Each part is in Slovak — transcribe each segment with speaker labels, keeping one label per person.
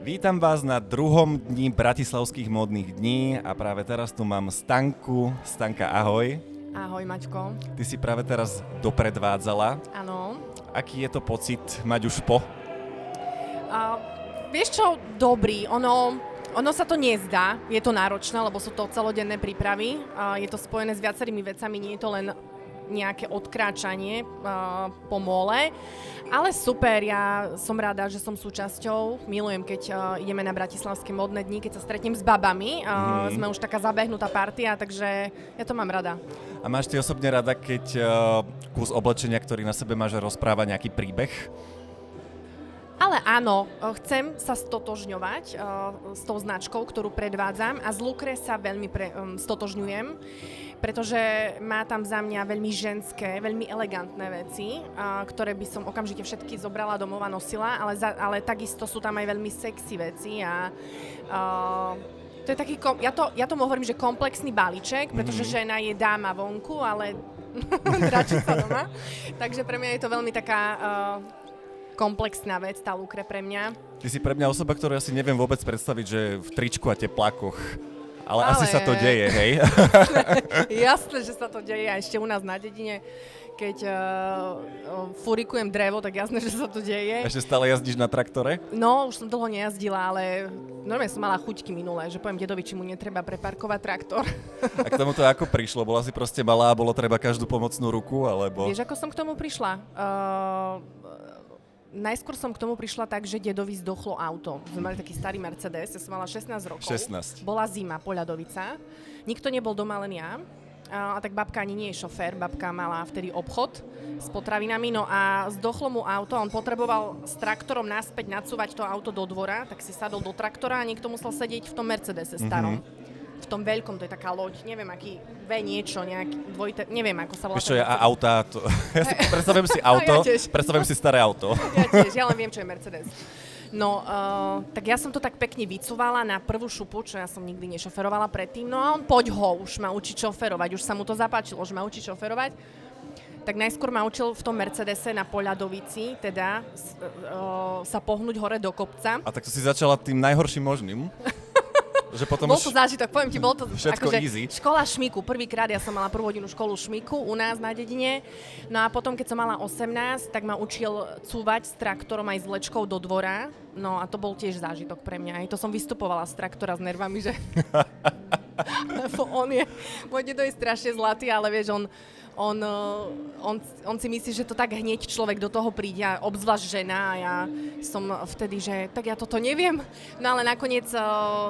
Speaker 1: Vítam vás na druhom dni Bratislavských módnych dní a práve teraz tu mám Stanku. Stanka, ahoj.
Speaker 2: Ahoj, Maťko.
Speaker 1: Ty si práve teraz dopredvádzala.
Speaker 2: Áno.
Speaker 1: Aký je to pocit mať už po?
Speaker 2: Vieš čo, dobrý. Ono sa to nezdá, je to náročné, lebo sú to celodenné prípravy. Je to spojené s viacerými vecami, nie je to len nejaké odkráčanie po mole. Ale super, ja som rada, že som súčasťou. Milujem, keď ideme na bratislavské módne dni, keď sa stretnem s babami. Sme už taká zabehnutá partia, takže ja to mám rada.
Speaker 1: A máš ty osobne rada, keď kus oblečenia, ktorý na sebe máš, rozpráva nejaký príbeh?
Speaker 2: Ale áno, chcem sa stotožňovať s tou značkou, ktorú predvádzam a z Lucre sa veľmi stotožňujem, pretože má tam za mňa veľmi ženské, veľmi elegantné veci, ktoré by som okamžite všetky zobrala domov a nosila, ale takisto sú tam aj veľmi sexy veci a to je taký, ja tomu hovorím, že komplexný balíček, pretože žena je dáma vonku, ale dračí sa doma, takže pre mňa je to veľmi taká komplexná vec, tá Lucre pre mňa.
Speaker 1: Ty si pre mňa osoba, ktorú ja si neviem vôbec predstaviť, že v tričku a teplákoch. Ale asi sa to deje, hej?
Speaker 2: Jasné, že sa to deje. A ešte u nás na dedine, keď furikujem drevo, tak jasné, že sa to deje.
Speaker 1: Ešte stále jazdíš na traktore?
Speaker 2: No, už som dlho nejazdila, ale normálne som mala chuťky minulé, že poviem dedovi, či mu netreba preparkovať traktor.
Speaker 1: A k tomu to ako prišlo? Bola si proste malá a bolo treba každú pomocnú ruku, alebo?
Speaker 2: Vieš, ako som k tomu prišla? Najskôr som k tomu prišla tak, že dedovi zdochlo auto. Sme mali taký starý Mercedes, ja som mala 16 rokov.
Speaker 1: 16.
Speaker 2: Bola zima, Poľadovica. Nikto nebol doma, len ja. A tak babka ani nie je šofér, babka mala vtedy obchod s potravinami, no a zdochlo mu auto, on potreboval s traktorom naspäť nacúvať to auto do dvora, tak si sadol do traktora a niekto musel sedieť v tom Mercedese starom. V tom veľkom, to je taká loď, neviem aký, niečo, nejaký dvojité, neviem ako sa volá.
Speaker 1: Vieš čo, ja autá, ja si predstavujem si auto, predstavujem si staré auto.
Speaker 2: Ja tiež, ja len viem, čo je Mercedes. No, tak ja som to tak pekne vycúvala na prvú šupu, čo ja som nikdy nešoferovala predtým, no a on poď ho, už ma učiť šoferovať, už sa mu to zapáčilo, že ma učiť šoferovať. Tak najskôr ma učil v tom Mercedese na Poľadovici, teda sa pohnúť hore do kopca.
Speaker 1: A tak to si začala tým najhorším možným. Že potom
Speaker 2: bol to zážitok, poviem ti, bol to
Speaker 1: všetko
Speaker 2: akože
Speaker 1: easy.
Speaker 2: Škola šmiku. Prvýkrát ja som mala prvú hodinu školu šmiku u nás na dedine. No a potom, keď som mala 18, tak ma učil cúvať s traktorom aj s vlečkou do dvora. No a to bol tiež zážitok pre mňa. Aj to som vystupovala z traktora s nervami, že môj dedo je strašne zlatý, ale vieš, on si myslí, že to tak hneď človek do toho príde, a obzvlášť žena, a ja som vtedy, že tak ja toto neviem. No ale nakoniec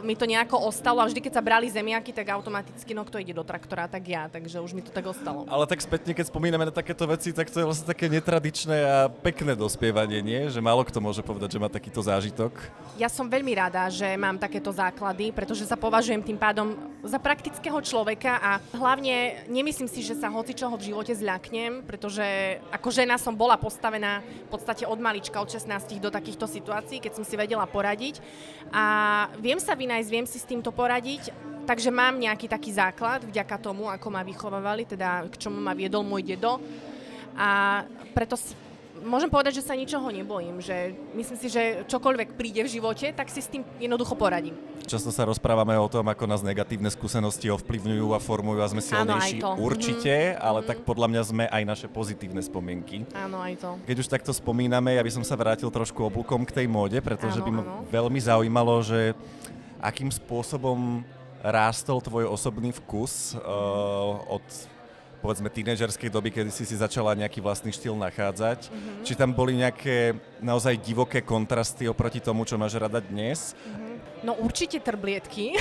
Speaker 2: mi to nejako ostalo a vždy, keď sa brali zemiaky, tak automaticky, no kto ide do traktora, tak ja, takže už mi to tak ostalo.
Speaker 1: Ale tak spätne, keď spomíname na takéto veci, tak to je vlastne také netradičné a pekné dospievanie, nie? Že málo kto môže povedať, že má takýto zážitok.
Speaker 2: Ja som veľmi rada, že mám takéto základy, pretože sa považujem tým pádom za praktického človeka a hlavne nemyslím si, že sa hocičoho v živote zľaknem, pretože ako žena som bola postavená v podstate od malička, od 16 do takýchto situácií, keď som si vedela poradiť. A viem sa vynájsť, viem si s týmto poradiť, takže mám nejaký taký základ vďaka tomu, ako ma vychovávali, teda k čomu ma viedol môj dedo. A preto môžem povedať, že sa ničoho nebojím, že myslím si, že čokoľvek príde v živote, tak si s tým jednoducho poradím.
Speaker 1: Často sa rozprávame o tom, ako nás negatívne skúsenosti ovplyvňujú a formujú a sme silnejší. Určite, ale tak podľa mňa sme aj naše pozitívne spomienky.
Speaker 2: Áno, aj to.
Speaker 1: Keď už takto spomíname, ja by som sa vrátil trošku oblúkom k tej móde, pretože by ma veľmi zaujímalo, že akým spôsobom rástol tvoj osobný vkus od povedzme tínedžerskej doby, kedy si začala nejaký vlastný štýl nachádzať. Či tam boli nejaké naozaj divoké kontrasty oproti tomu, čo máš rada dnes?
Speaker 2: No určite trblietky.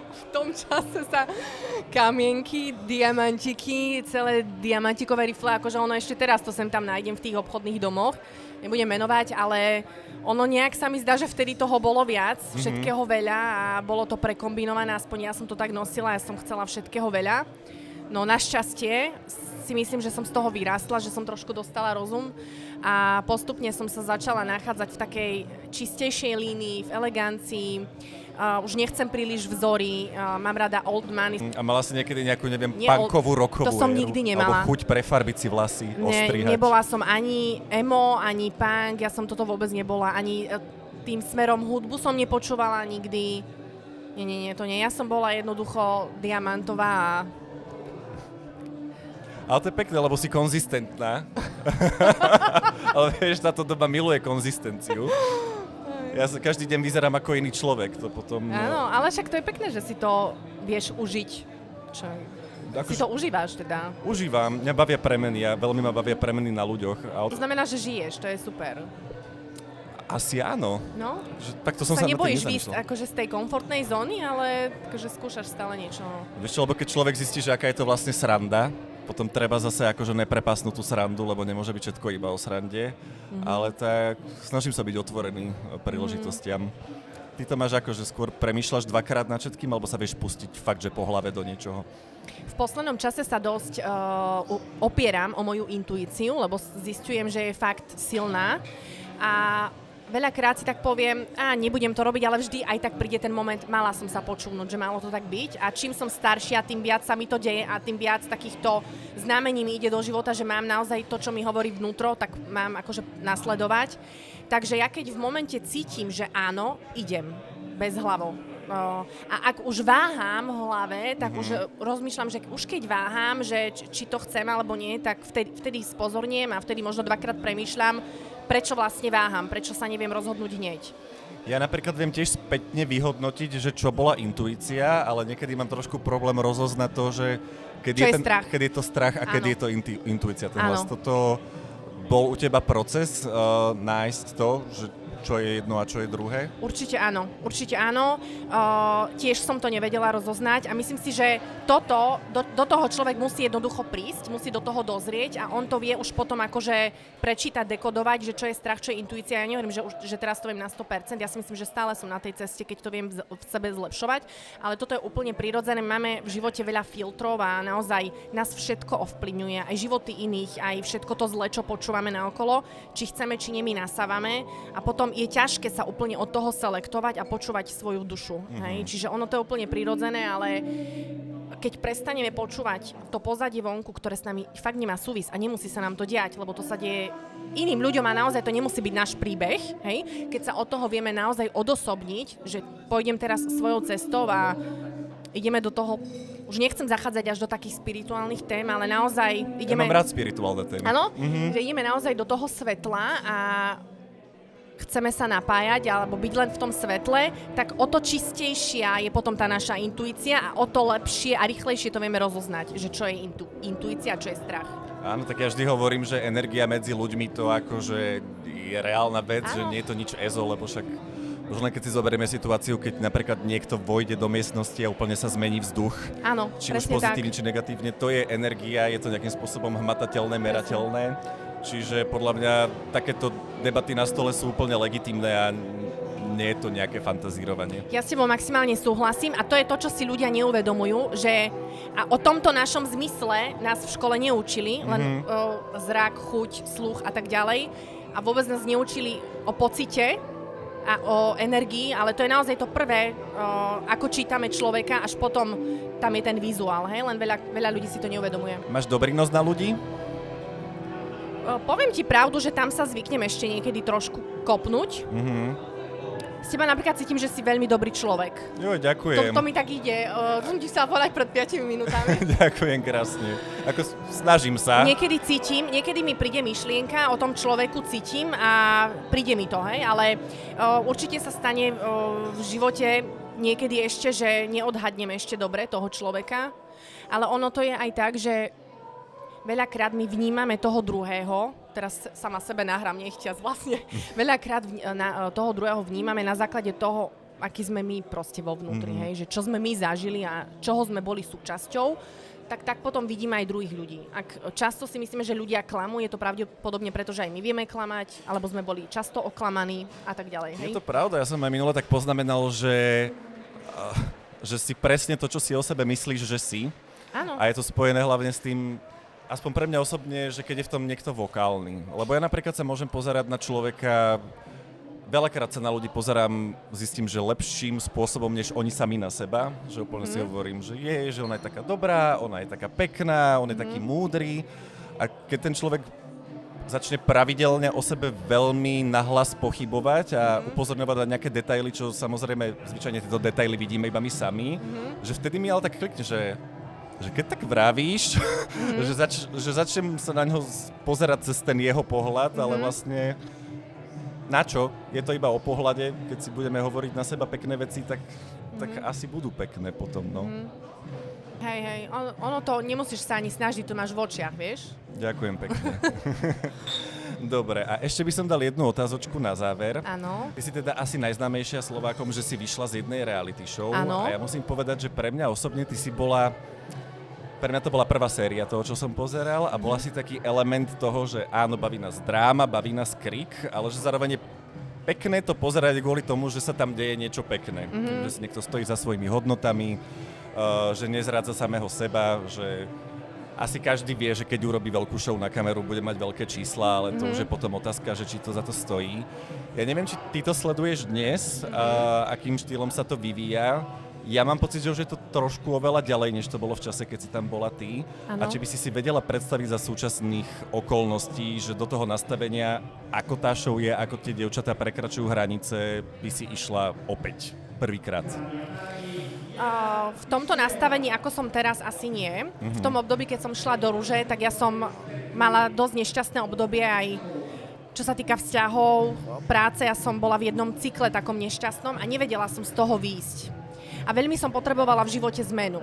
Speaker 2: V tom čase sa kamienky, diamantiky, celé diamantikové rifle, akože ono ešte teraz to sem tam nájdem v tých obchodných domoch. Nebudem menovať, ale ono nejak sa mi zdá, že vtedy toho bolo viac, všetkého veľa a bolo to prekombinované, aspoň ja som to tak nosila, ja som chcela všetkého veľa. No našťastie si myslím, že som z toho vyrástla, že som trošku dostala rozum a postupne som sa začala nachádzať v takej čistejšej línii, v elegancii. Už nechcem príliš vzory, mám rada old money.
Speaker 1: A mala si niekedy nejakú, neviem, punkovú, rockovú
Speaker 2: to som nikdy nemala.
Speaker 1: Alebo chuť prefarbiť si vlasy, ostrihať?
Speaker 2: Nebola som ani emo, ani punk, ja som toto vôbec nebola, ani tým smerom hudbu som nepočúvala nikdy. Nie, to nie. Ja som bola jednoducho diamantová a...
Speaker 1: Ale to je pekné, lebo si konzistentná. Ale vieš, táto doba miluje konzistenciu. Ja sa každý deň vyzerám ako iný človek, to potom...
Speaker 2: Áno, ale však to je pekné, že si to vieš užiť. Si to užíváš teda.
Speaker 1: Užívam, mňa bavia premeny, veľmi ma bavia premeny na ľuďoch.
Speaker 2: To znamená, že žiješ, to je super.
Speaker 1: Asi áno.
Speaker 2: No?
Speaker 1: Tak to som sa
Speaker 2: nebojíš výsť akože z tej komfortnej zóny, ale akože skúšaš stále niečo.
Speaker 1: Vieš čo, lebo keď človek zistí, že aká je to vlastne sranda, potom treba zase akože neprepasnúť tú srandu, lebo nemôže byť všetko iba o srande, ale tak snažím sa byť otvorený príležitostiam. Ty to máš ako, že skôr premýšľaš dvakrát nad všetkým, alebo sa vieš pustiť fakt, že po hlave do niečoho?
Speaker 2: V poslednom čase sa dosť opieram o moju intuíciu, lebo zistujem, že je fakt silná a veľakrát si tak poviem, nebudem to robiť, ale vždy aj tak príde ten moment, mala som sa počúvnuť, že malo to tak byť a čím som staršia, tým viac sa mi to deje a tým viac takýchto znamení mi ide do života, že mám naozaj to, čo mi hovorí vnútro, tak mám akože nasledovať. Takže ja keď v momente cítim, že áno, idem bez hlavou. A ak už váham v hlave, tak už rozmýšľam, že už keď váham, že či to chcem alebo nie, tak vtedy spozorniem a vtedy možno dvakrát premýšľam, prečo vlastne váham, prečo sa neviem rozhodnúť hneď.
Speaker 1: Ja napríklad viem tiež spätne vyhodnotiť, že čo bola intuícia, ale niekedy mám trošku problém rozoznať to, že keď je to strach a keď je to intuícia. Ten hlas. Toto bol u teba proces nájsť to, že čo je jedno a čo je druhé?
Speaker 2: Určite áno. Tiež som to nevedela rozoznať a myslím si, že do toho človek musí jednoducho prísť, musí do toho dozrieť a on to vie už potom akože prečítať, dekodovať, že čo je strach, čo je intuícia. Ja nehovorím, že teraz to viem na 100%, ja si myslím, že stále som na tej ceste, keď to viem v sebe zlepšovať, ale toto je úplne prirodzené. Máme v živote veľa filtrov a naozaj nás všetko ovplyvňuje, aj životy iných, aj všetko to zle, čo počúvame naokolo, či chceme, či nie, my nasávame a potom je ťažké sa úplne od toho selektovať a počúvať svoju dušu. Hej? Čiže ono to je úplne prirodzené, ale keď prestaneme počúvať to pozadie vonku, ktoré s nami fakt nemá súvis a nemusí sa nám to diať, lebo to sa deje iným ľuďom a naozaj to nemusí byť náš príbeh, hej? Keď sa od toho vieme naozaj odosobniť, že pôjdem teraz svojou cestou a ideme do toho, už nechcem zachádzať až do takých spirituálnych tém, ale naozaj ideme...
Speaker 1: Ja mám rád spirituálne témy.
Speaker 2: Áno? Že ideme naozaj do toho svetla a chceme sa napájať alebo byť len v tom svetle, tak o to čistejšia je potom tá naša intuícia a o to lepšie a rýchlejšie to vieme rozoznať, že čo je intuícia a čo je strach.
Speaker 1: Áno, tak ja vždy hovorím, že energia medzi ľuďmi to akože je reálna vec, že nie je to nič ezo, lebo však už len keď si zoberieme situáciu, keď napríklad niekto vojde do miestnosti a úplne sa zmení vzduch,
Speaker 2: áno,
Speaker 1: či už pozitívne, či negatívne, to je energia, je to nejakým spôsobom hmatateľné, merateľné. Čiže podľa mňa takéto debaty na stole sú úplne legitímne a nie je to nejaké fantazírovanie. Ja
Speaker 2: s tebou maximálne súhlasím a to je to, čo si ľudia neuvedomujú, že a o tomto našom zmysle nás v škole neučili, len zrak, chuť, sluch a tak ďalej a vôbec nás neučili o pocite a o energii, ale to je naozaj to prvé, ako čítame človeka, až potom tam je ten vizuál, hej? Len veľa ľudí si to neuvedomuje.
Speaker 1: Máš dobrý nos na ľudí?
Speaker 2: Poviem ti pravdu, že tam sa zvyknem ešte niekedy trošku kopnúť. Z teba napríklad cítim, že si veľmi dobrý človek.
Speaker 1: Jo, ďakujem.
Speaker 2: To mi tak ide. Som ti sa povedať pred 5 minútami.
Speaker 1: Ďakujem krásne. Snažím sa.
Speaker 2: Niekedy mi príde myšlienka, o tom človeku cítim a príde mi to, hej, ale určite sa stane v živote niekedy ešte, že neodhadnem ešte dobre toho človeka, ale ono to je aj tak, že veľakrát my vnímame toho druhého, teraz sama sebe nahrám nechťac vlastne, veľakrát toho druhého vnímame na základe toho, aký sme my proste vo vnútri, hej, že čo sme my zažili a čoho sme boli súčasťou, tak potom vidíme aj druhých ľudí. Ak často si myslíme, že ľudia klamú, je to pravdepodobne preto, že aj my vieme klamať, alebo sme boli často oklamaní a tak ďalej, hej.
Speaker 1: Je to pravda, ja som aj minule tak poznamenal, že si presne to, čo si o sebe myslíš, že si.
Speaker 2: Áno.
Speaker 1: A je to spojené hlavne s tým, aspoň pre mňa osobne, že keď je v tom niekto vokálny. Lebo ja napríklad sa môžem pozerať na človeka, veľakrát sa na ľudí pozerám, zistím, že lepším spôsobom, než oni sami na seba. Že úplne si hovorím, že ona je taká dobrá, ona je taká pekná, on je taký múdry. A keď ten človek začne pravidelne o sebe veľmi nahlas pochybovať a upozorňovať na nejaké detaily, čo samozrejme, zvyčajne tieto detaily vidíme iba my sami, že vtedy mi ale tak klikne, že keď tak vravíš, že začnem sa na ňo pozerať cez ten jeho pohľad, ale vlastne na čo? Je to iba o pohľade, keď si budeme hovoriť na seba pekné veci, tak asi budú pekné potom, no.
Speaker 2: Hej, ono to nemusíš sa ani snažiť, to máš v očiach, vieš?
Speaker 1: Ďakujem pekne. Dobre, a ešte by som dal jednu otázočku na záver.
Speaker 2: Áno.
Speaker 1: Ty si teda asi najznámejšia Slovákom, že si vyšla z jednej reality show.
Speaker 2: Áno.
Speaker 1: A ja musím povedať, že pre mňa osobne pre mňa to bola prvá séria toho, čo som pozeral a bola si taký element toho, že áno, baví nás dráma, baví nás krik, ale že zároveň je pekné to pozerať kvôli tomu, že sa tam deje niečo pekné. Že si niekto stojí za svojimi hodnotami, že nezrádza samého seba, že asi každý vie, že keď urobí veľkú show na kameru, bude mať veľké čísla, ale to už je potom otázka, že či to za to stojí. Ja neviem, či ty to sleduješ dnes, akým štýlom sa to vyvíja. Ja mám pocit, že už je to trošku oveľa ďalej, než to bolo v čase, keď si tam bola ty.
Speaker 2: Ano.
Speaker 1: A či by si vedela predstaviť za súčasných okolností, že do toho nastavenia, ako tá show je, ako tie dievčatá prekračujú hranice, by si išla opäť prvýkrát?
Speaker 2: V tomto nastavení, ako som teraz, asi nie. V tom období, keď som šla do Ruže, tak ja som mala dosť nešťastné obdobie aj čo sa týka vzťahov, práce. Ja som bola v jednom cykle takom nešťastnom a nevedela som z toho výjsť. A veľmi som potrebovala v živote zmenu.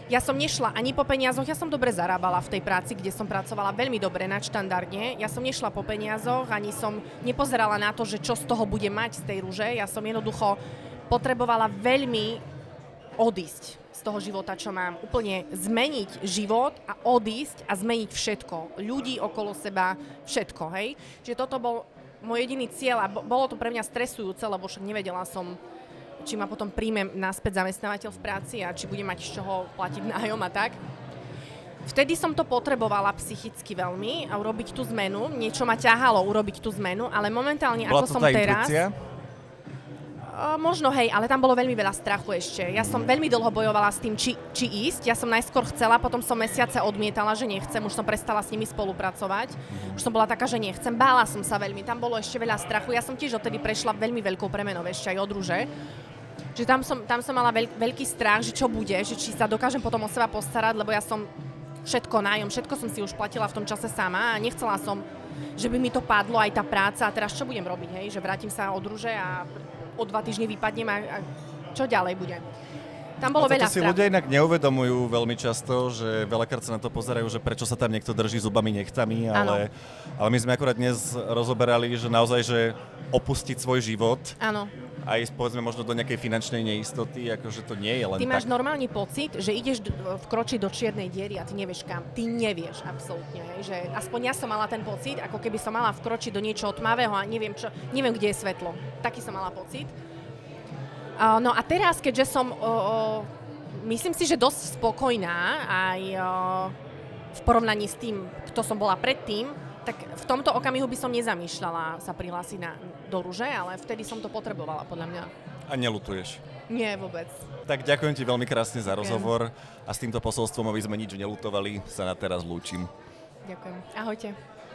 Speaker 2: Ja som nešla ani po peniazoch, ja som dobre zarábala v tej práci, kde som pracovala veľmi dobre, nadštandardne. Ja som nešla po peniazoch, ani som nepozerala na to, že čo z toho bude mať z tej Ruže. Ja som jednoducho potrebovala veľmi odísť z toho života, čo mám. Úplne zmeniť život a odísť a zmeniť všetko. Ľudí okolo seba, všetko, hej. Čiže toto bol môj jediný cieľ a bolo to pre mňa stresujúce, lebo však nevedela som, či ma potom príjme naspäť zamestnávateľ v práci a či bude mať z čoho platiť nájom a tak. Vtedy som to potrebovala psychicky veľmi a urobiť tú zmenu. Niečo ma ťahalo urobiť tú zmenu, ale momentálne,
Speaker 1: bola
Speaker 2: ako som
Speaker 1: tá
Speaker 2: teraz...
Speaker 1: intuícia?
Speaker 2: Možno hej, ale tam bolo veľmi veľa strachu ešte. Ja som veľmi dlho bojovala s tým, či ísť. Ja som najskôr chcela, potom som mesiace odmietala, že nechcem. Už som prestala s nimi spolupracovať. Už som bola taká, že nechcem. Bála som sa veľmi. Tam bolo ešte veľa strachu. Ja som tiež odtedy prešla veľmi veľkou premenou ešte aj od Ruže. Že tam som mala veľký strach, že čo bude, že či sa dokážem potom o seba postarať, lebo ja som všetko som si už platila v tom čase sama a nechcela som, že by mi to padlo aj tá práca a teraz čo budem robiť, hej? Že vrátim sa od Ruže a o 2 týždne vypadnem a čo ďalej bude. Tam bolo veľa
Speaker 1: strachu. To si ľudia inak neuvedomujú veľmi často, že veľakrát sa na to pozerajú, že prečo sa tam niekto drží zubami, nechtami, ale my sme akurát dnes rozoberali, že naozaj, že opustiť svoj život.
Speaker 2: Áno.
Speaker 1: Aj povedzme možno do nejakej finančnej neistoty, akože to nie je len
Speaker 2: tak. Ty máš
Speaker 1: tak.
Speaker 2: normálny pocit, že ideš vkročiť do čiernej diery a ty nevieš kam. Ty nevieš absolútne, že aspoň ja som mala ten pocit, ako keby som mala vkročiť do niečoho tmavého a neviem, kde je svetlo. Taký som mala pocit. No a teraz, keďže som, myslím si, že dosť spokojná aj v porovnaní s tým, kto som bola predtým, tak v tomto okamihu by som nezamýšľala sa prihlásiť do Ruže, ale vtedy som to potrebovala, podľa mňa.
Speaker 1: A neľutuješ?
Speaker 2: Nie, vôbec.
Speaker 1: Tak ďakujem ti veľmi krásne za rozhovor a s týmto posolstvom, aby sme nič neľutovali, sa na teraz lúčim.
Speaker 2: Ďakujem. Ahojte.